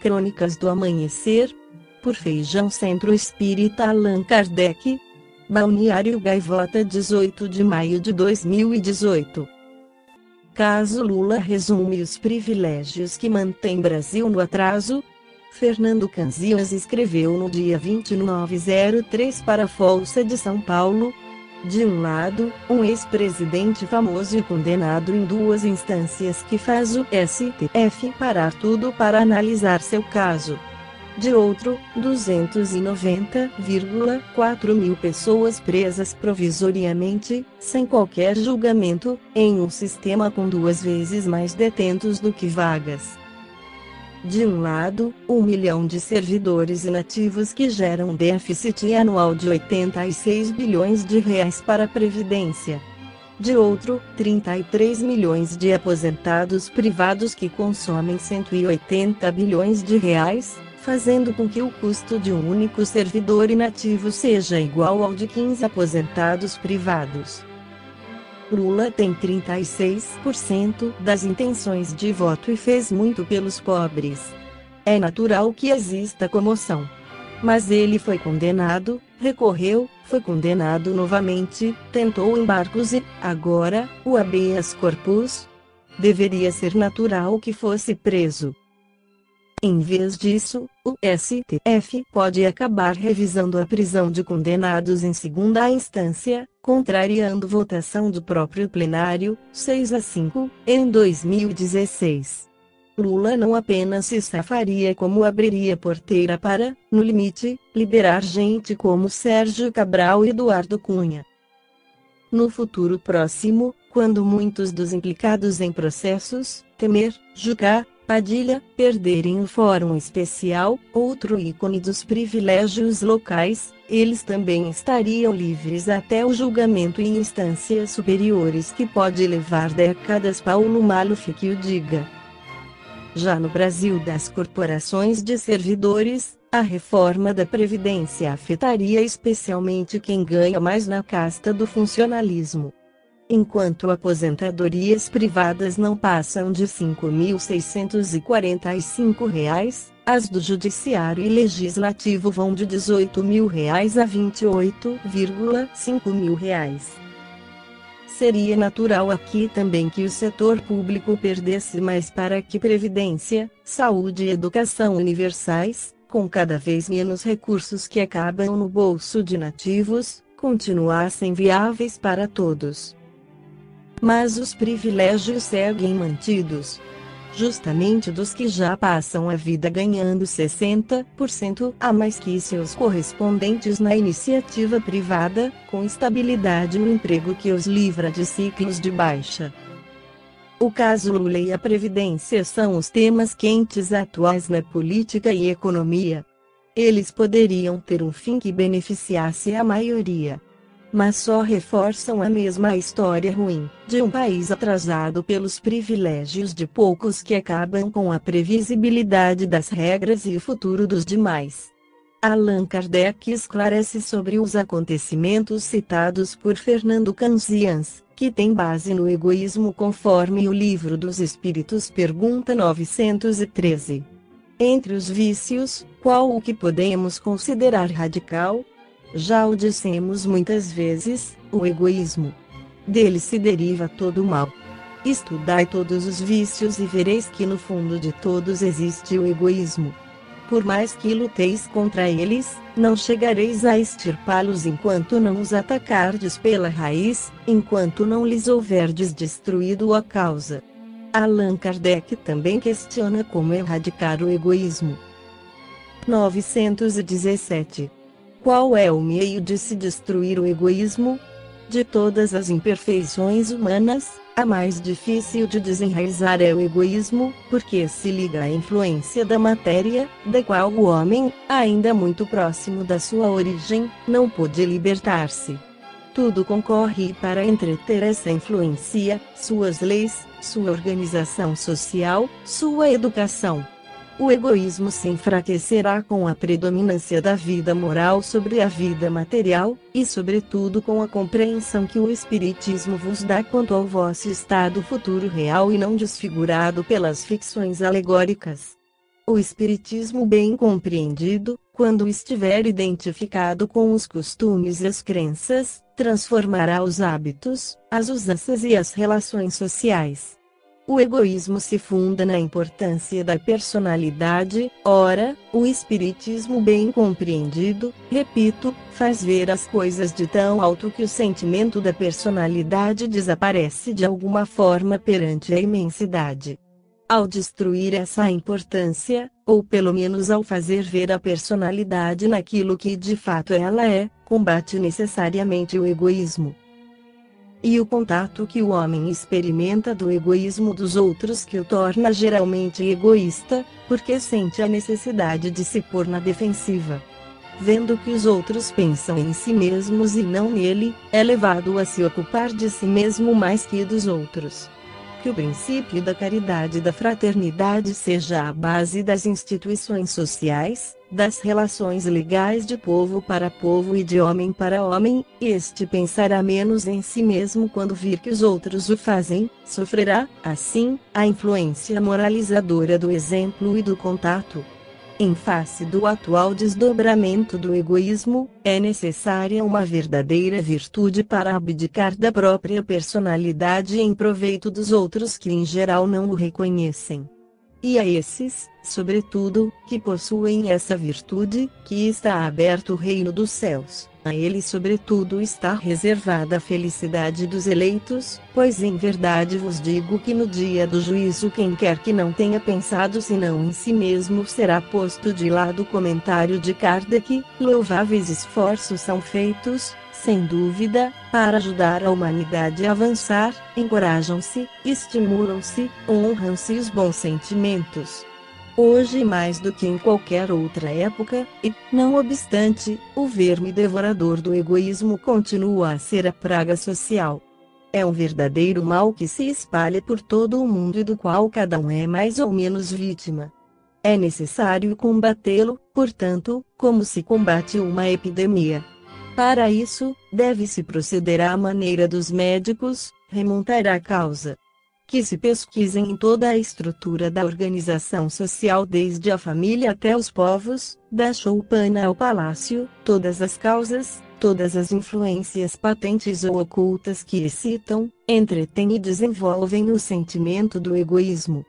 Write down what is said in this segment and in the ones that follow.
Crônicas do Amanhecer, por Feijão Centro Espírita Allan Kardec. Balneário Gaivota, 18 de maio de 2018. Caso Lula resume os privilégios que mantém Brasil no atraso. Fernando Canzias escreveu no dia 29/03 para a Folha de São Paulo. De um lado, um ex-presidente famoso e condenado em 2 instâncias que faz o STF parar tudo para analisar seu caso. De outro, 290,4 mil pessoas presas provisoriamente, sem qualquer julgamento, em um sistema com 2 vezes mais detentos do que vagas. De um lado, 1 milhão de servidores inativos que geram um déficit anual de 86 bilhões de reais para a Previdência. De outro, 33 milhões de aposentados privados que consomem 180 bilhões de reais, fazendo com que o custo de um único servidor inativo seja igual ao de 15 aposentados privados. Lula tem 36% das intenções de voto e fez muito pelos pobres. É natural que exista comoção. Mas ele foi condenado, recorreu, foi condenado novamente, tentou embargos e, agora, o habeas corpus? Deveria ser natural que fosse preso. Em vez disso, o STF pode acabar revisando a prisão de condenados em segunda instância, contrariando votação do próprio plenário, 6-5, em 2016. Lula não apenas se safaria como abriria porteira para, no limite, liberar gente como Sérgio Cabral e Eduardo Cunha. No futuro próximo, quando muitos dos implicados em processos, Temer, Jucá, Padilha, perderem o Fórum Especial, outro ícone dos privilégios locais, eles também estariam livres até o julgamento em instâncias superiores que pode levar décadas. Paulo Maluf que o diga. Já no Brasil das corporações de servidores, a reforma da Previdência afetaria especialmente quem ganha mais na casta do funcionalismo. Enquanto aposentadorias privadas não passam de R$ 5.645, as do Judiciário e Legislativo vão de R$ 18.000 a R$ 28,5 mil. Seria natural aqui também que o setor público perdesse mais para que Previdência, Saúde e Educação universais, com cada vez menos recursos que acabam no bolso de nativos, continuassem viáveis para todos. Mas os privilégios seguem mantidos. Justamente dos que já passam a vida ganhando 60% a mais que seus correspondentes na iniciativa privada, com estabilidade no emprego que os livra de ciclos de baixa. O caso Lula e a Previdência são os temas quentes atuais na política e economia. Eles poderiam ter um fim que beneficiasse a maioria. Mas só reforçam a mesma história ruim, de um país atrasado pelos privilégios de poucos que acabam com a previsibilidade das regras e o futuro dos demais. Allan Kardec esclarece sobre os acontecimentos citados por Fernando Canzias, que tem base no egoísmo conforme o Livro dos Espíritos pergunta 913. Entre os vícios, qual o que podemos considerar radical? Já o dissemos muitas vezes, o egoísmo. Dele se deriva todo o mal. Estudai todos os vícios e vereis que no fundo de todos existe o egoísmo. Por mais que luteis contra eles, não chegareis a extirpá-los enquanto não os atacardes pela raiz, enquanto não lhes houverdes destruído a causa. Allan Kardec também questiona como erradicar o egoísmo. 917. Qual é o meio de se destruir o egoísmo? De todas as imperfeições humanas, a mais difícil de desenraizar é o egoísmo, porque se liga à influência da matéria, da qual o homem, ainda muito próximo da sua origem, não pôde libertar-se. Tudo concorre para entreter essa influência, suas leis, sua organização social, sua educação. O egoísmo se enfraquecerá com a predominância da vida moral sobre a vida material, e sobretudo com a compreensão que o Espiritismo vos dá quanto ao vosso estado futuro real e não desfigurado pelas ficções alegóricas. O Espiritismo bem compreendido, quando estiver identificado com os costumes e as crenças, transformará os hábitos, as usanças e as relações sociais. O egoísmo se funda na importância da personalidade, ora, o Espiritismo bem compreendido, repito, faz ver as coisas de tão alto que o sentimento da personalidade desaparece de alguma forma perante a imensidade. Ao destruir essa importância, ou pelo menos ao fazer ver a personalidade naquilo que de fato ela é, combate necessariamente o egoísmo. E o contato que o homem experimenta do egoísmo dos outros que o torna geralmente egoísta, porque sente a necessidade de se pôr na defensiva. Vendo que os outros pensam em si mesmos e não nele, é levado a se ocupar de si mesmo mais que dos outros. Que o princípio da caridade e da fraternidade seja a base das instituições sociais, das relações legais de povo para povo e de homem para homem, este pensará menos em si mesmo quando vir que os outros o fazem, sofrerá, assim, a influência moralizadora do exemplo e do contato. Em face do atual desdobramento do egoísmo, é necessária uma verdadeira virtude para abdicar da própria personalidade em proveito dos outros que em geral não o reconhecem. E a esses, sobretudo, que possuem essa virtude, que está aberto o reino dos céus. A eles sobretudo está reservada a felicidade dos eleitos, pois em verdade vos digo que no dia do juízo quem quer que não tenha pensado senão em si mesmo será posto de lado. Comentário de Kardec: louváveis esforços são feitos, sem dúvida, para ajudar a humanidade a avançar, encorajam-se, estimulam-se, honram-se os bons sentimentos. Hoje mais do que em qualquer outra época, e, não obstante, o verme devorador do egoísmo continua a ser a praga social. É um verdadeiro mal que se espalha por todo o mundo e do qual cada um é mais ou menos vítima. É necessário combatê-lo, portanto, como se combate uma epidemia. Para isso, deve-se proceder à maneira dos médicos, remontar a causa. Que se pesquisem em toda a estrutura da organização social desde a família até os povos, da choupana ao palácio, todas as causas, todas as influências patentes ou ocultas que excitam, entretêm e desenvolvem o sentimento do egoísmo.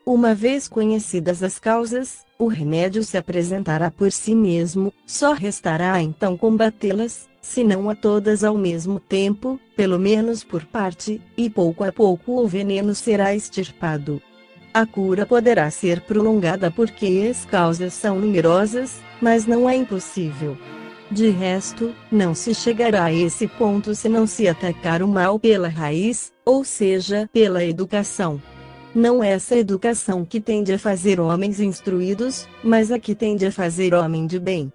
Uma vez conhecidas as causas, o remédio se apresentará por si mesmo, só restará então combatê-las, se não a todas ao mesmo tempo, pelo menos por parte, e pouco a pouco o veneno será extirpado. A cura poderá ser prolongada porque as causas são numerosas, mas não é impossível. De resto, não se chegará a esse ponto se não se atacar o mal pela raiz, ou seja, pela educação. Não essa educação que tende a fazer homens instruídos, mas a que tende a fazer homem de bem.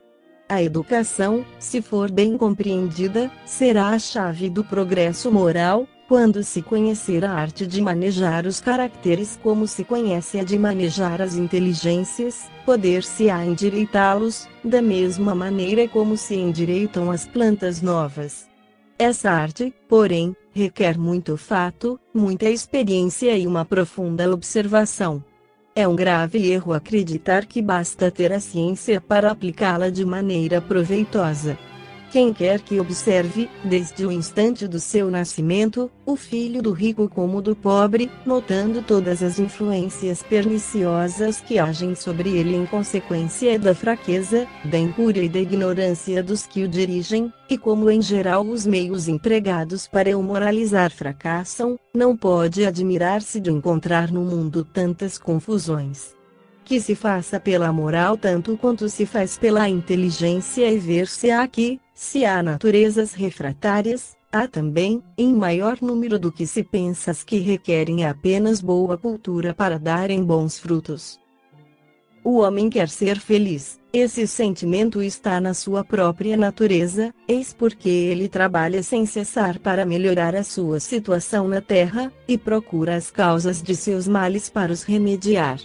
A educação, se for bem compreendida, será a chave do progresso moral, quando se conhecer a arte de manejar os caracteres como se conhece a de manejar as inteligências, poder-se-á endireitá-los, da mesma maneira como se endireitam as plantas novas. Essa arte, porém, requer muito fato, muita experiência e uma profunda observação. É um grave erro acreditar que basta ter a ciência para aplicá-la de maneira proveitosa. Quem quer que observe, desde o instante do seu nascimento, o filho do rico como do pobre, notando todas as influências perniciosas que agem sobre ele em consequência da fraqueza, da incúria e da ignorância dos que o dirigem, e como em geral os meios empregados para o moralizar fracassam, não pode admirar-se de encontrar no mundo tantas confusões. Que se faça pela moral tanto quanto se faz pela inteligência e ver-se-á que, se há naturezas refratárias, há também, em maior número do que se pensa, as que requerem apenas boa cultura para darem bons frutos. O homem quer ser feliz, esse sentimento está na sua própria natureza, eis porque ele trabalha sem cessar para melhorar a sua situação na terra, e procura as causas de seus males para os remediar.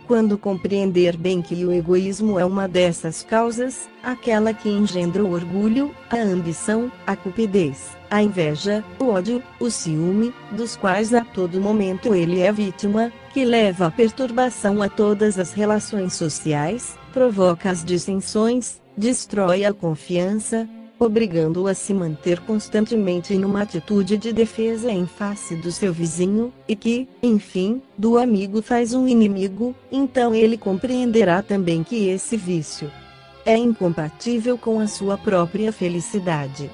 Quando compreender bem que o egoísmo é uma dessas causas, aquela que engendra o orgulho, a ambição, a cupidez, a inveja, o ódio, o ciúme, dos quais a todo momento ele é vítima, que leva a perturbação a todas as relações sociais, provoca as dissensões, destrói a confiança, obrigando-o a se manter constantemente numa atitude de defesa em face do seu vizinho, e que, enfim, do amigo faz um inimigo, então ele compreenderá também que esse vício é incompatível com a sua própria felicidade.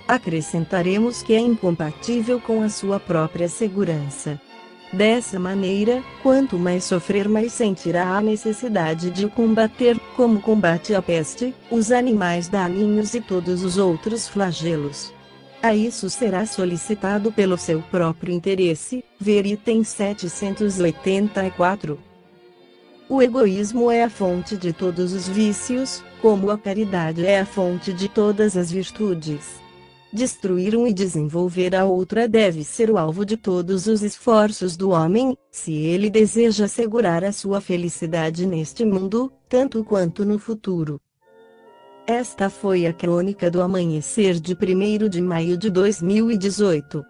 Acrescentaremos que é incompatível com a sua própria segurança. Dessa maneira, quanto mais sofrer, mais sentirá a necessidade de o combater, como combate a peste, os animais daninhos e todos os outros flagelos. A isso será solicitado pelo seu próprio interesse, ver item 784. O egoísmo é a fonte de todos os vícios, como a caridade é a fonte de todas as virtudes. Destruir um e desenvolver a outra deve ser o alvo de todos os esforços do homem, se ele deseja assegurar a sua felicidade neste mundo, tanto quanto no futuro. Esta foi a crônica do amanhecer de 1º de maio de 2018.